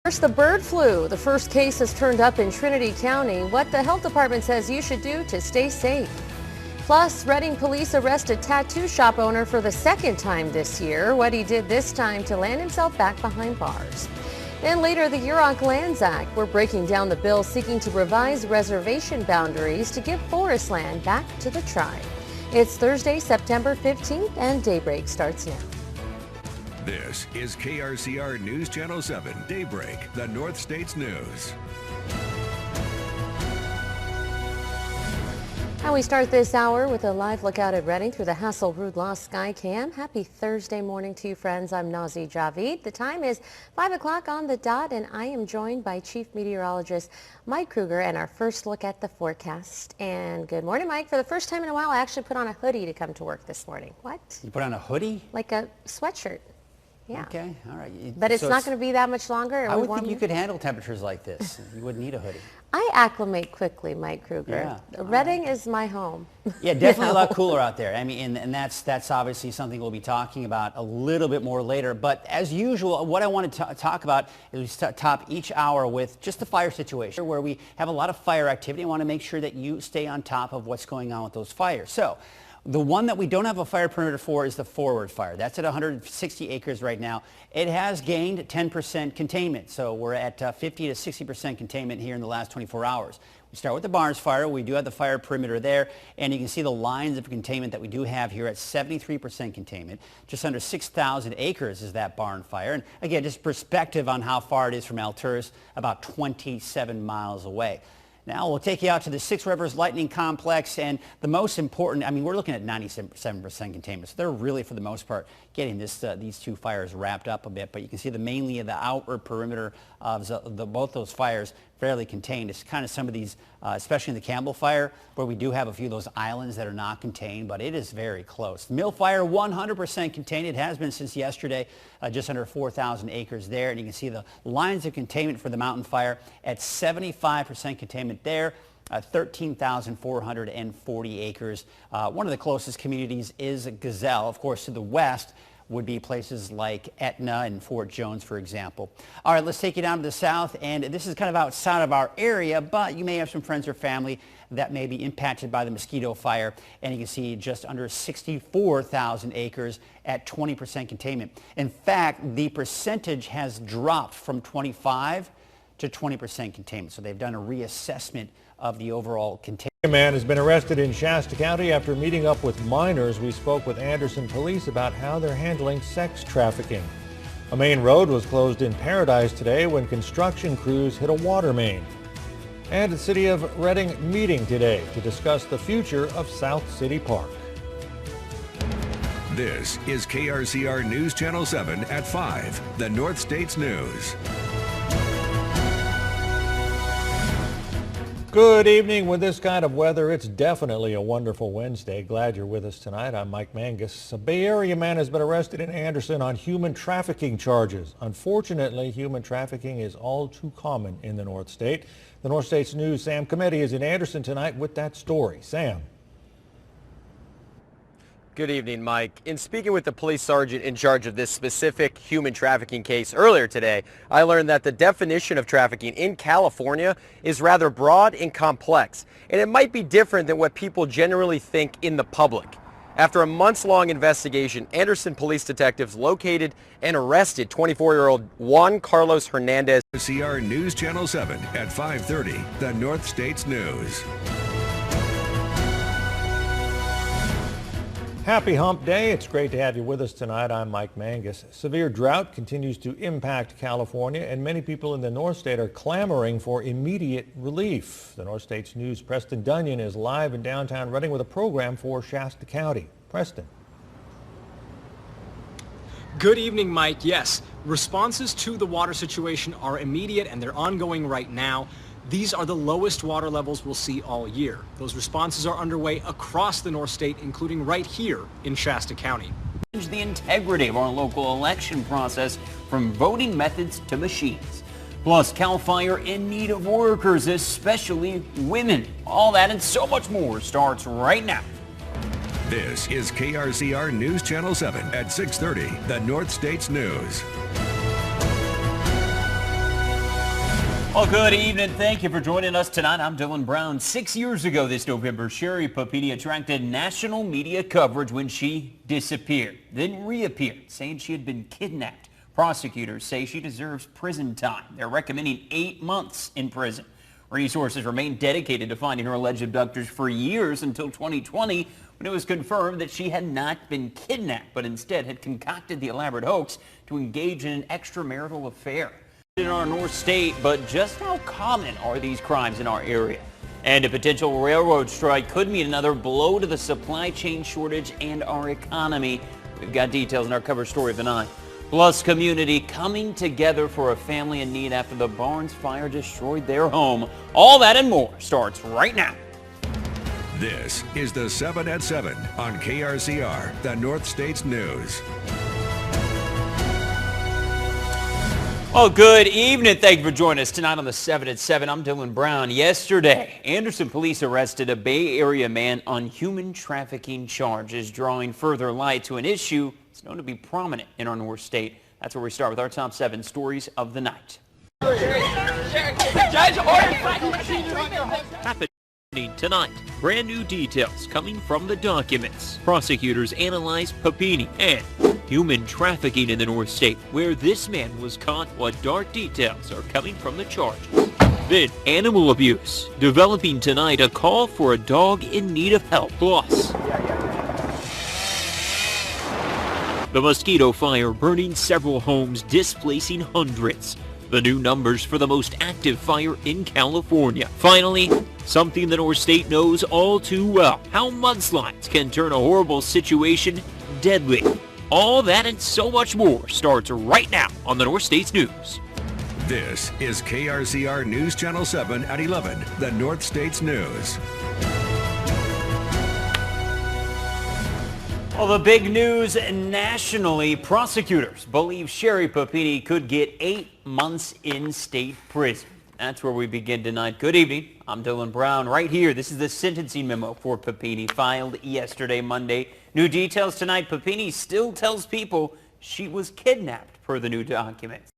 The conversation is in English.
First, the bird flu. The first case has turned up in Trinity County. What the health department says you should do to stay safe. Plus, Reading police arrested tattoo shop owner for the second time this year. What he did this time to land himself back behind bars. Then later, the Yurok Lands Act. We're breaking down the bill seeking to revise reservation boundaries to give forest land back to the tribe. It's Thursday, September 15th, and Daybreak starts now. This is KRCR News Channel 7 Daybreak, the North States News. And we start this hour with a live look out at Reading through the Hasselrud Law Skycam. Happy Thursday morning to you, friends. I'm Nazi Javid. The time is 5 o'clock on the dot, and I am joined by Chief Meteorologist Mike Krcr and our first look at the forecast. And good morning, Mike. For the first time in a while, I actually put on a hoodie to come to work this morning. What? You put on a hoodie? Like a sweatshirt. Yeah. Okay, all right. But it's not going to be that much longer? I would think you could handle temperatures like this. You wouldn't need a hoodie. I acclimate quickly, Mike Krcr. Yeah. Reading is my home. Yeah, definitely a lot cooler out there. I mean, and that's obviously something we'll be talking about a little bit more later. But as usual, what I want to talk about is we top each hour with just the fire situation, where we have a lot of fire activity. I want to make sure that you stay on top of what's going on with those fires. So the one that we don't have a fire perimeter for is the forward fire. That's at 160 acres right now. It has gained 10% containment. So we're at 50 to 60% containment here in the last 24 hours. We start with the Barnes fire. We do have the fire perimeter there. And you can see the lines of containment that we do have here at 73% containment. Just under 6,000 acres is that barn fire. And again, just perspective on how far it is from Alturas, about 27 miles away. Now we'll take you out to the Six Rivers Lightning Complex, and the most important, I mean, we're looking at 97% containment. So they're really, for the most part, getting these two fires wrapped up a bit. But you can see mainly the outward perimeter of both those fires fairly contained. It's kind of some of these, especially in the Campbell fire, where we do have a few of those islands that are not contained, but it is very close. Mill fire, 100% contained. It has been since yesterday, just under 4,000 acres there. And you can see the lines of containment for the mountain fire at 75% containment there. 13,440 acres. One of the closest communities is Gazelle. Of course, to the west would be places like Etna and Fort Jones, for example. All right, let's take you down to the south, and this is kind of outside of our area, but you may have some friends or family that may be impacted by the mosquito fire, and you can see just under 64,000 acres at 20% containment. In fact, the percentage has dropped from 25 to 20% containment, so they've done a reassessment of the overall containment. A man has been arrested in Shasta County after meeting up with minors. We spoke with Anderson police about how they're handling sex trafficking. A main road was closed in Paradise today when construction crews hit a water main. And the City of Reading meeting today to discuss the future of South City Park. This is KRCR News Channel 7 at 5, the North States News. Good evening. With this kind of weather, it's definitely a wonderful Wednesday. Glad you're with us tonight. I'm Mike Mangus. A Bay Area man has been arrested in Anderson on human trafficking charges. Unfortunately, human trafficking is all too common in the North State. The North States News' Sam Committee is in Anderson tonight with that story. Sam. Good evening, Mike. In speaking with the police sergeant in charge of this specific human trafficking case earlier today, I learned that the definition of trafficking in California is rather broad and complex, and it might be different than what people generally think in the public. After a months-long investigation, Anderson police detectives located and arrested 24-year-old Juan Carlos Hernandez. KRCR News Channel 7 at 5:30, the North States News. Happy Hump Day. It's great to have you with us tonight. I'm Mike Mangus. Severe drought continues to impact California, and many people in the North State are clamoring for immediate relief. The North States News' Preston Dunyan is live in downtown Reading with a program for Shasta County. Preston. Good evening, Mike. Yes, responses to the water situation are immediate and they're ongoing right now. These are the lowest water levels we'll see all year. Those responses are underway across the North State, including right here in Shasta County. The integrity of our local election process, from voting methods to machines. Plus, CAL FIRE in need of workers, especially women. All that and so much more starts right now. This is KRCR News Channel 7 at 6:30, the North States News. Well, good evening. Thank you for joining us tonight. I'm Dylan Brown. 6 years ago this November, Sherri Papini attracted national media coverage when she disappeared, then reappeared, saying she had been kidnapped. Prosecutors say she deserves prison time. They're recommending 8 months in prison. Resources remain dedicated to finding her alleged abductors for years until 2020, when it was confirmed that she had not been kidnapped, but instead had concocted the elaborate hoax to engage in an extramarital affair. In our North State, but just how common are these crimes in our area? And a potential railroad strike could mean another blow to the supply chain shortage and our economy. We've got details in our cover story of the night. Plus, community coming together for a family in need after the Barnes fire destroyed their home. All that and more starts right now. This is the 7 at 7 on KRCR, the North States News. Well, good evening. Thank you for joining us tonight on the 7 at 7. I'm Dylan Brown. Yesterday, Anderson police arrested a Bay Area man on human trafficking charges, drawing further light to an issue that's known to be prominent in our North State. That's where we start with our top 7 stories of the night. Happening tonight. Brand new details coming from the documents. Prosecutors analyze Papini and human trafficking in the North State, where this man was caught. What dark details are coming from the charges? Then, animal abuse. Developing tonight, a call for a dog in need of help. Plus, the mosquito fire burning several homes, displacing hundreds. The new numbers for the most active fire in California. Finally, something the North State knows all too well. How mudslides can turn a horrible situation deadly. All that and so much more starts right now on the North States News. This is KRCR News Channel 7 at 11, the North States News. Well, the big news nationally, prosecutors believe Sherri Papini could get 8 months in state prison. That's where we begin tonight. Good evening. I'm Dylan Brown right here. This is the sentencing memo for Papini filed yesterday, Monday. New details tonight. Papini still tells people she was kidnapped per the new documents.